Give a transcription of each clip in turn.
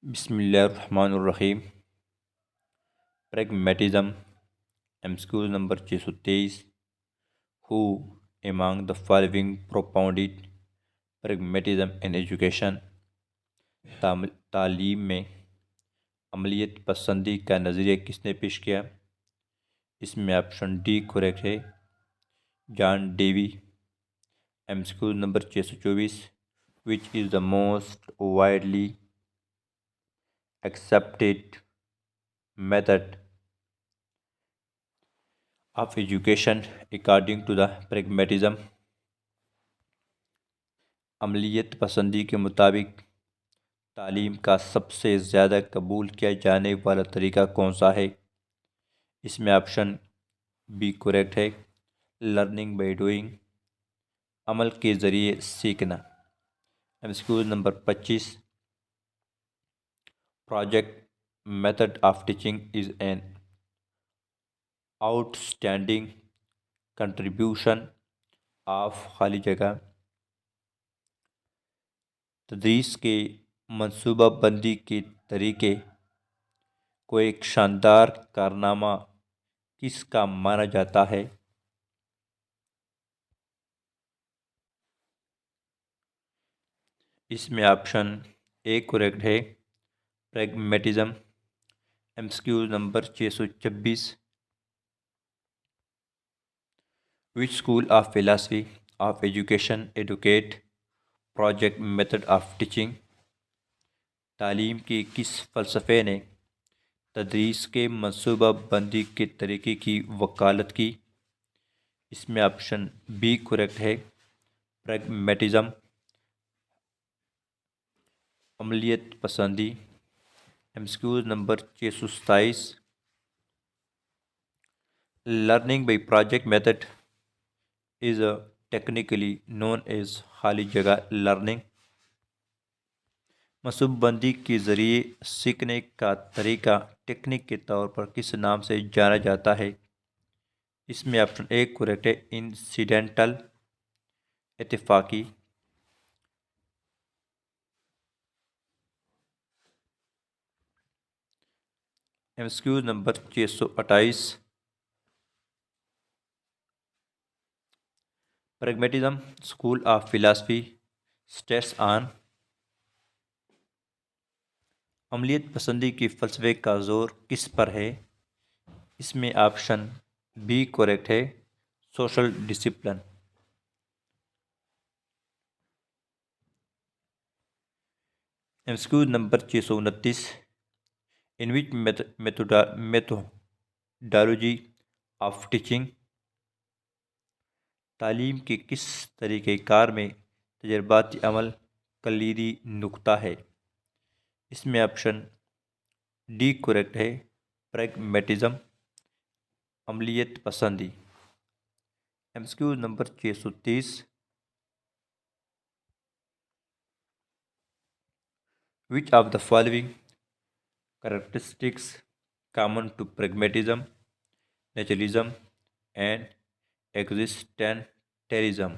بسم اللہ الرحمن الرحیم. Pragmatism MCQ number 623. Who among the following propounded pragmatism in education? تعلیم میں عملیت پسندی کا نظریہ کس نے پیش کیا؟ اس میں آپشن ڈی کریکٹ ہے، John Dewey. MCQ number 624. Which is the most widely accepted method of education according to the pragmatism؟ عملیت پسندی کے مطابق تعلیم کا سب سے زیادہ قبول کیا جانے والا طریقہ کون سا ہے؟ اس میں آپشن بی کریکٹ ہے، لرننگ بائی ڈوئنگ، عمل کے ذریعے سیکھنا. MCQ number 25. Project method of teaching is an out standing contribution of خالی جگہ. تدریس کے منصوبہ بندی کے طریقے کو ایک شاندار کارنامہ کس کا مانا جاتا ہے؟ اس میں آپشن اے کریکٹ ہے، pragmatism. MCQ number 626. Which school of philosophy of education educate project method of teaching؟ تعلیم کے کس فلسفے نے تدریس کے منصوبہ بندی کے طریقے کی وکالت کی؟ اس میں آپشن بی کریکٹ ہے، پریگمیٹزم. عملیت پسندی. MCQ number 627. Learning by project method is technically known as خالی جگہ لرننگ. منصوبہ بندی کے ذریعے سیکھنے کا طریقہ ٹیکنیک کے طور پر کس نام سے جانا جاتا ہے؟ اس میں آپشن اے کریکٹ ہے، انسیڈنٹل، اتفاقی. MCQ number 628. Pragmatism school of philosophy states on. عملیت پسندی کے فلسفے کا زور کس پر ہے؟ اس میں آپشن بی کریکٹ ہے، social discipline. MCQ number 629. In which methodology of teaching؟ تعلیم کے کس طریقہ کار میں تجرباتی عمل کلیدی نقطہ ہے؟ اس میں آپشن ڈی کریکٹ ہے، پریگمیٹزم. عملیت پسندی. MCQ number 630. Which of the following characteristics common to pragmatism, naturalism and existentialism؟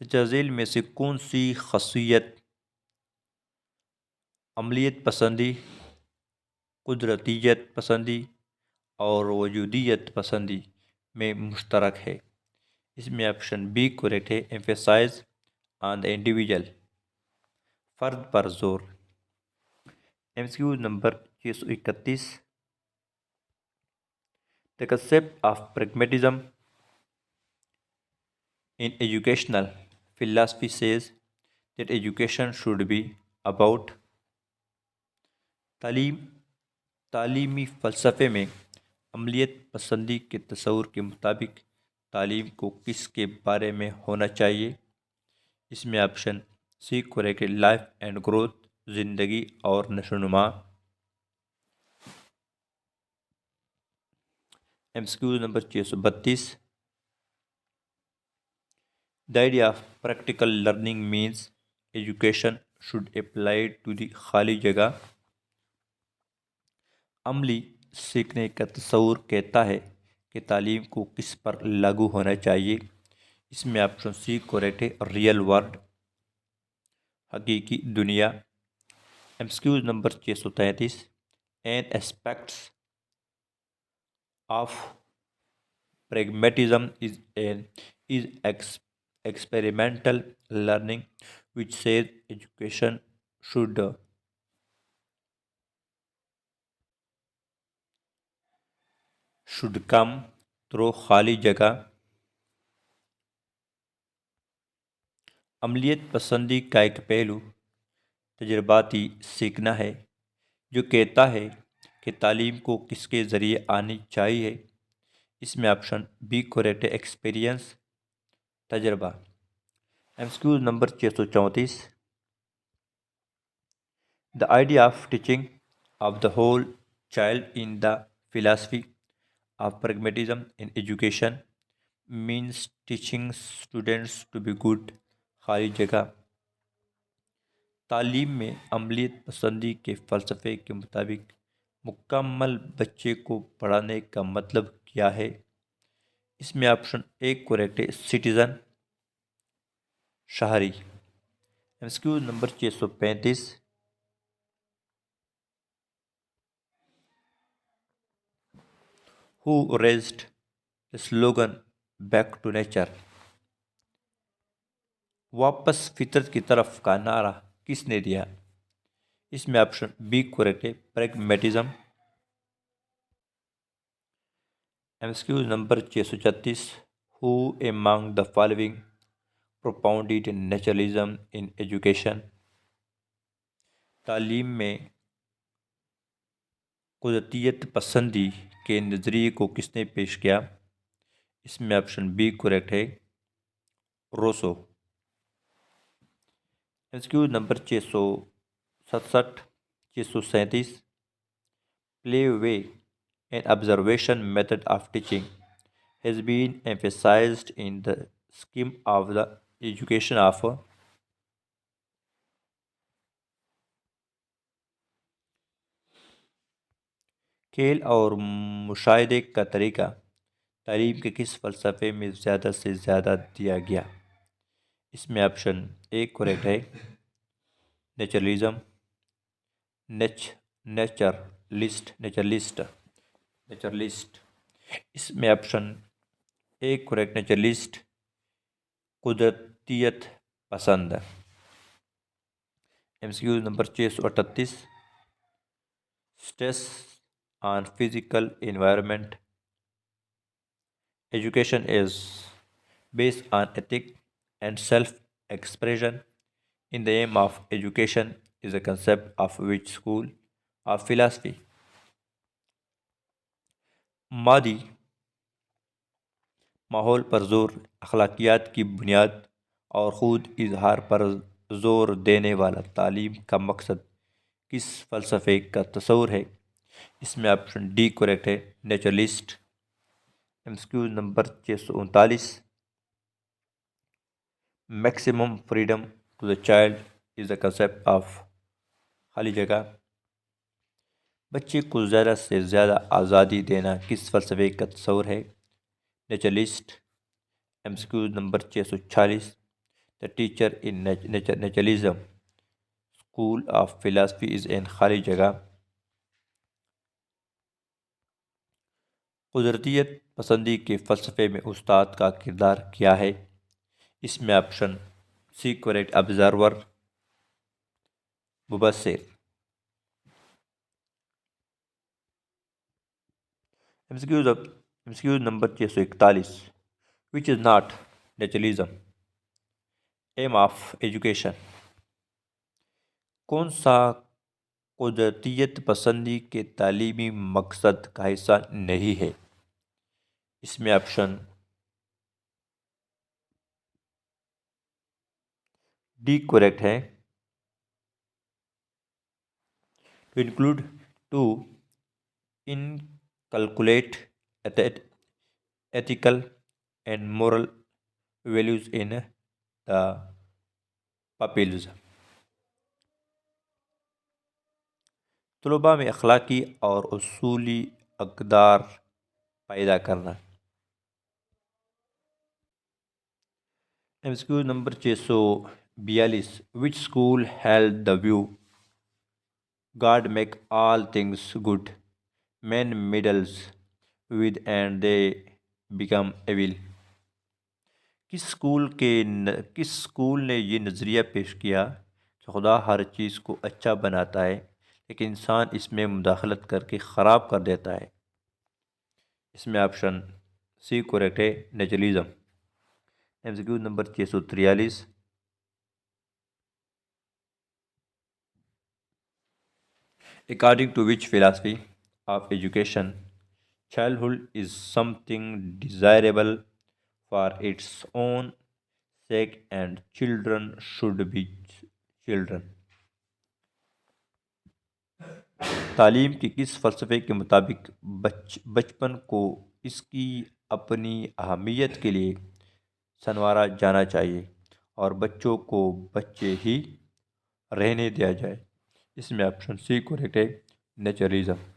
تجزیل میں سے کون سی خاصیت عملیت پسندی، قدرتیت پسندی اور وجودیت پسندی میں مشترک ہے؟ اس میں آپشن بی کریکٹ ہے، ایمفیسائز آن دا انڈیویجول، فرد پر زور. MCQ number 631. The concept of pragmatism in educational philosophy says that education should be about. تعلیمی فلسفے میں عملیت پسندی کے تصور کے مطابق تعلیم کو کس کے بارے میں ہونا چاہیے؟ اس میں آپشن سی کریکٹ ہے، لائف اینڈ گروتھ، زندگی اور نشو و نما. MCQ number 632. The idea of practical learning means education should apply to the خالی جگہ. عملی سیکھنے کا تصور کہتا ہے کہ تعلیم کو کس پر لاگو ہونا چاہیے. اس میں آپشن سی کریکٹ ہے، ریئل ورلڈ. حقیقی دنیا. MCQs number 633. An aspects of pragmatism is experimental learning which says education should come through خالی جگہ. عملیت پسندی کا ایک پہلو تجرباتی سیکھنا ہے جو کہتا ہے کہ تعلیم کو کس کے ذریعے آنی چاہیے. اس میں آپشن بی کریکٹ ہے، ایکسپیرینس، تجربہ. ایمسکیوز number 634. The idea of teaching of the whole child in the philosophy of pragmatism in education means teaching students to be good. خالی جگہ. تعلیم میں عملیت پسندی کے فلسفے کے مطابق مکمل بچے کو پڑھانے کا مطلب کیا ہے؟ اس میں آپشن ایک کریکٹ ہے، سٹیزن، شہری. ایمسکیوز number 635. Who raised the slogan Back to Nature? واپس فطرت کی طرف کا نعرہ کس نے دیا؟ اس میں آپشن بی کریکٹ ہے، pragmatism. ایمسکیوز number 636. Who among the following propounded naturalism in education? تعلیم میں قدرتیت پسندی کے نظریے کو کس نے پیش کیا؟ اس میں آپشن بی کریکٹ ہے، Rousseau. ایمسکیوز number 667 637. Play way and observation method of teaching has been emphasized in the scheme of the education of کھیل اور مشاہدے کا طریقہ تعلیم کے کس فلسفے میں زیادہ سے زیادہ دیا گیا؟ اس میں آپشن ایک کریکٹ ہے، نیچرلزم، نیچرلسٹ. اس میں آپشن ایک کریکٹ، نیچرلسٹ، قدرتیت پسند. MCQs number 638. Stress on physical environment education is based on ethics and self-expression in the aim of education is a concept of which school of philosophy. مادی ماحول پر زور اخلاقیات کی بنیاد اور خود اظہار پر زور دینے والا تعلیم کا مقصد کس فلسفے کا تصور ہے؟ اس میں آپشن ڈی کریکٹ ہے، naturalist. MCQs number 639. Maximum freedom to the child is the concept of خالی جگہ. بچے کو زیادہ سے زیادہ آزادی دینا کس فلسفے کا تصور ہے؟ Naturalist. MCQs number 646. The teacher in naturalism school of philosophy is an خالی جگہ. قدرتیت پسندی کے فلسفے میں استاد کا کردار کیا ہے؟ اس میں آپشن سی کریکٹ، آبزرور، مبصر. MCQs number 641. Which is not naturalism aim of education? کون سا قدرتیت پسندی کے تعلیمی مقصد کا حصہ نہیں ہے؟ اس میں آپشن ڈی کریکٹ ہے، to include, to inculcate ethical and moral values in the pupils. طلباء میں اخلاقی اور اصولی اقدار پیدا کرنا. ایمسکیوز number 42. Which school held the view God make all things good? Men meddles with and they become evil. کس اسکول نے یہ نظریہ پیش کیا کہ خدا ہر چیز کو اچھا بناتا ہے لیکن انسان اس میں مداخلت کر کے خراب کر دیتا ہے؟ اس میں آپشن سی کریکٹ ہے، naturalism. M C Q number 643۔ According to which philosophy of education, childhood is something desirable for its own sake and children should be children؟ تعلیم کے کس فلسفے کے مطابق بچپن کو اس کی اپنی اہمیت کے لیے سنوارا جانا چاہیے اور بچوں کو بچے ہی رہنے دیا جائے؟ اس میں آپشن سی کریکٹ ہے، نیچرلزم۔